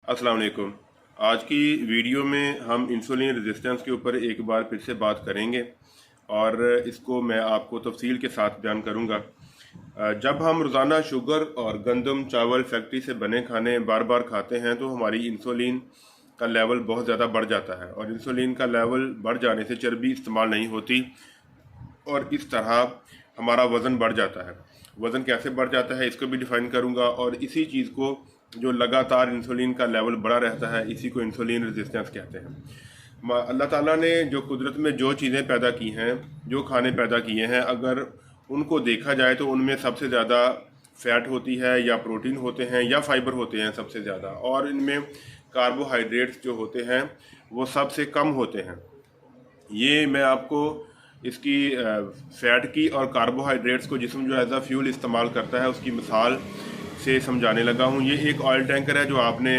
अस्सलाम वालेकुम। आज की वीडियो में हम इंसुलिन रेजिस्टेंस के ऊपर एक बार फिर से बात करेंगे और इसको मैं आपको तफसील के साथ बयान करूंगा। जब हम रोज़ाना शुगर और गंदम चावल फैक्ट्री से बने खाने बार बार खाते हैं तो हमारी इंसुलिन का लेवल बहुत ज़्यादा बढ़ जाता है और इंसुलिन का लेवल बढ़ जाने से चर्बी इस्तेमाल नहीं होती और इस तरह हमारा वज़न बढ़ जाता है। वज़न कैसे बढ़ जाता है इसको भी डिफ़ाइन करूंगा और इसी चीज़ को जो लगातार इंसुलिन का लेवल बढ़ा रहता है इसी को इंसुलिन रेजिस्टेंस कहते हैं। अल्लाह ताला ने जो कुदरत में जो चीज़ें पैदा की हैं, जो खाने पैदा किए हैं, अगर उनको देखा जाए तो उनमें सबसे ज़्यादा फ़ैट होती है या प्रोटीन होते हैं या फाइबर होते हैं सबसे ज़्यादा, और इनमें कार्बोहाइड्रेट्स जो होते हैं वो सबसे कम होते हैं। ये मैं आपको इसकी फ़ैट की और कार्बोहाइड्रेट्स को जिस्म जो एज अ फ्यूल इस्तेमाल करता है उसकी मिसाल से समझाने लगा हूँ। ये एक ऑयल टैंकर है जो आपने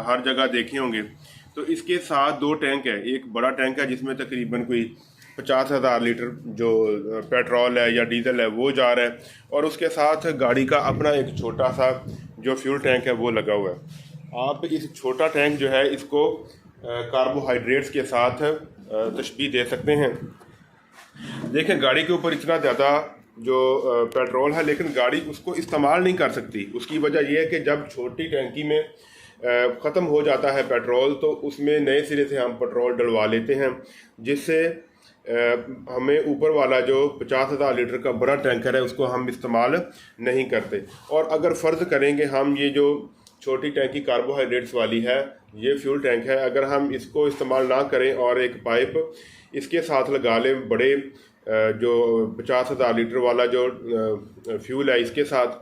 हर जगह देखे होंगे। तो इसके साथ दो टैंक है। एक बड़ा टैंक है जिसमें तकरीबन कोई 50,000 लीटर जो पेट्रोल है या डीजल है वो जा रहा है, और उसके साथ गाड़ी का अपना एक छोटा सा जो फ्यूल टैंक है वो लगा हुआ है। आप इस छोटा टैंक जो है इसको कार्बोहाइड्रेट्स के साथ तशबीह दे सकते हैं। देखें, गाड़ी के ऊपर इतना ज़्यादा जो पेट्रोल है लेकिन गाड़ी उसको इस्तेमाल नहीं कर सकती। उसकी वजह यह है कि जब छोटी टैंकी में ख़त्म हो जाता है पेट्रोल तो उसमें नए सिरे से हम पेट्रोल डलवा लेते हैं, जिससे हमें ऊपर वाला जो 50,000 लीटर का बड़ा टैंकर है उसको हम इस्तेमाल नहीं करते। और अगर फ़र्ज़ करेंगे हम ये जो छोटी टैंकी कार्बोहाइड्रेट्स वाली है, ये फ्यूल टैंक है, अगर हम इसको इस्तेमाल ना करें और एक पाइप इसके साथ लगा लें बड़े जो 50,000 लीटर वाला जो फ्यूल है इसके साथ,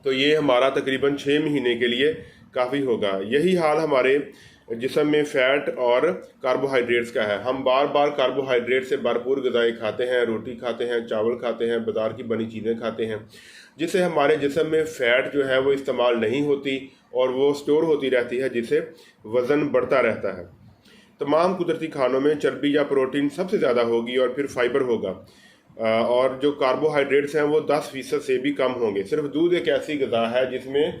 तो ये हमारा तकरीबन 6 महीने के लिए काफ़ी होगा। यही हाल हमारे जिस्म में फ़ैट और कार्बोहाइड्रेट्स का है। हम बार बार कार्बोहाइड्रेट से भरपूर ग़िज़ाएँ खाते हैं, रोटी खाते हैं, चावल खाते हैं, बाज़ार की बनी चीज़ें खाते हैं, जिससे हमारे जिस्म में फ़ैट जो है वो इस्तेमाल नहीं होती और वो स्टोर होती रहती है, जिससे वज़न बढ़ता रहता है। तमाम कुदरती खानों में चर्बी या प्रोटीन सबसे ज़्यादा होगी और फिर फाइबर होगा, और जो कार्बोहाइड्रेट्स हैं वो 10% से भी कम होंगे। सिर्फ दूध एक ऐसी ग़िज़ा है जिसमें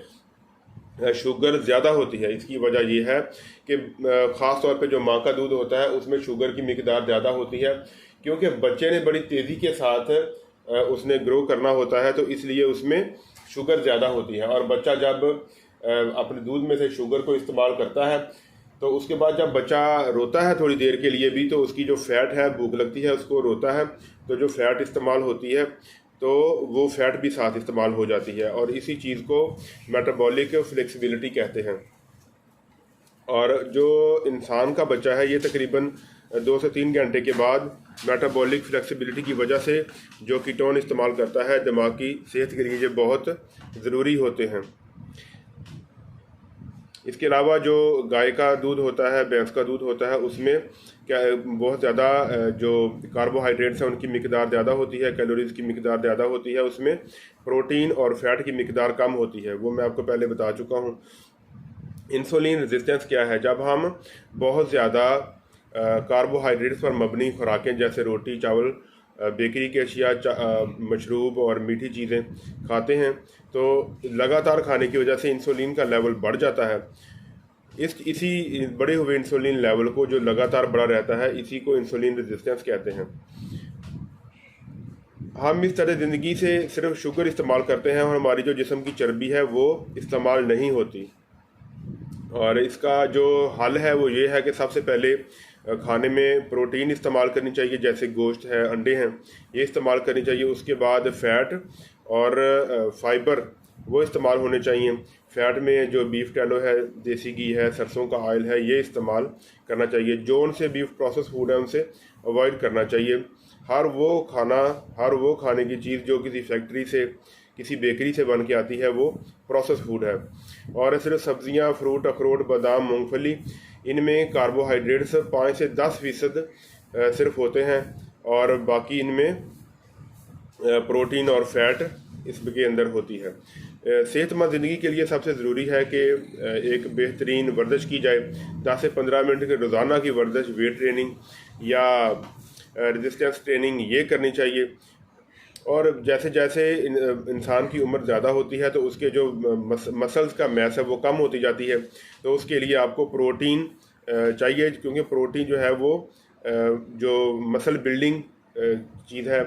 शुगर ज़्यादा होती है। इसकी वजह यह है कि ख़ास तौर पे जो माँ का दूध होता है उसमें शुगर की मिकदार ज़्यादा होती है, क्योंकि बच्चे ने बड़ी तेज़ी के साथ उसने ग्रो करना होता है, तो इसलिए उसमें शुगर ज़्यादा होती है। और बच्चा जब अपने दूध में से शुगर को इस्तेमाल करता है तो उसके बाद जब बच्चा रोता है थोड़ी देर के लिए भी, तो उसकी जो फ़ैट है, भूख लगती है उसको, रोता है तो जो फ़ैट इस्तेमाल होती है तो वो फ़ैट भी साथ इस्तेमाल हो जाती है, और इसी चीज़ को मेटाबॉलिक फ्लेक्सिबिलिटी कहते हैं। और जो इंसान का बच्चा है ये तकरीबन 2 से 3 घंटे के बाद मेटाबॉलिक फ्लेक्सिबिलिटी की वजह से जो कीटोन इस्तेमाल करता है, दिमाग की सेहत के लिए ये बहुत ज़रूरी होते हैं। इसके अलावा जो गाय का दूध होता है, भैंस का दूध होता है, उसमें क्या बहुत ज़्यादा जो कार्बोहाइड्रेट्स हैं उनकी मिकदार ज़्यादा होती है, कैलोरीज़ की मिकदार ज़्यादा होती है, उसमें प्रोटीन और फैट की मिकदार कम होती है। वो मैं आपको पहले बता चुका हूँ। इंसुलिन रेजिस्टेंस क्या है? जब हम बहुत ज़्यादा कार्बोहाइड्रेट्स पर मबनी खुराकें जैसे रोटी चावल, बेकरी की अशिया, मशरूब और मीठी चीज़ें खाते हैं तो लगातार खाने की वजह से इंसुलिन का लेवल बढ़ जाता है। इसी बढ़े हुए इंसुलिन लेवल को जो लगातार बढ़ा रहता है इसी को इंसुलिन रेजिस्टेंस कहते हैं। हम इस तरह ज़िंदगी से सिर्फ शुगर इस्तेमाल करते हैं और हमारी जो जिस्म की चर्बी है वो इस्तेमाल नहीं होती। और इसका जो हल है वो ये है कि सबसे पहले खाने में प्रोटीन इस्तेमाल करनी चाहिए, जैसे गोश्त है, अंडे हैं, ये इस्तेमाल करनी चाहिए। उसके बाद फ़ैट और फाइबर वो इस्तेमाल होने चाहिए। फ़ैट में जो बीफ टैलो है, देसी घी है, सरसों का ऑयल है, ये इस्तेमाल करना चाहिए। जो उनसे बीफ प्रोसेस फूड है उनसे अवॉइड करना चाहिए। हर वो खाने की चीज़ जो किसी फैक्ट्री से, किसी बेकरी से बन के आती है वो प्रोसेस फूड है। और सिर्फ सब्ज़ियाँ, फ्रूट, अखरोट, बादाम, मूंगफली, इनमें कार्बोहाइड्रेट्स 5 से 10% सिर्फ होते हैं, और बाकी इनमें प्रोटीन और फैट इसके अंदर होती है। सेहतमंद ज़िंदगी के लिए सबसे ज़रूरी है कि एक बेहतरीन वर्जिश की जाए। 10 से 15 मिनट की रोज़ाना की वर्जिश, वेट ट्रेनिंग या रेजिस्टेंस ट्रेनिंग ये करनी चाहिए। और जैसे जैसे इंसान की उम्र ज़्यादा होती है तो उसके जो मसल्स का मैस है वो कम होती जाती है। तो उसके लिए आपको प्रोटीन चाहिए, क्योंकि प्रोटीन जो है वो जो मसल बिल्डिंग चीज़ है।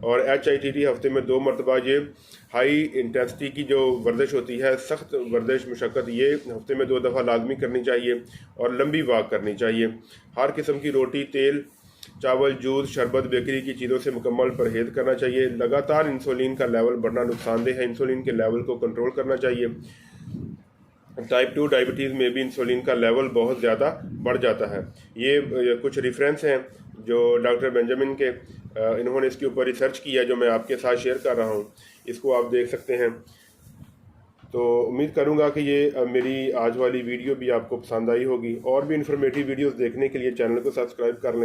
और HIIT हफ्ते में 2 मरतबा ये हाई इंटेंसिटी की जो वर्जिश होती है, सख्त वर्जिश मशक्क़त, ये हफ्ते में 2 दफ़ा लाजमी करनी चाहिए और लंबी वॉक करनी चाहिए। हर किस्म की रोटी, तेल, चावल, जूस, शरबत, बेकरी की चीज़ों से मुकम्मल परहेज़ करना चाहिए। लगातार इंसुलिन का लेवल बढ़ना नुकसानदेह है, इंसुलिन के लेवल को कंट्रोल करना चाहिए। टाइप 2 डायबिटीज़ में भी इंसुलिन का लेवल बहुत ज़्यादा बढ़ जाता है। ये कुछ रेफरेंस हैं जो डॉक्टर बेंजामिन के, इन्होंने इसके ऊपर रिसर्च किया है जो मैं आपके साथ शेयर कर रहा हूँ, इसको आप देख सकते हैं। तो उम्मीद करूँगा कि ये मेरी आज वाली वीडियो भी आपको पसंद आई होगी। और भी इन्फॉर्मेटिव वीडियोस देखने के लिए चैनल को सब्सक्राइब कर लें।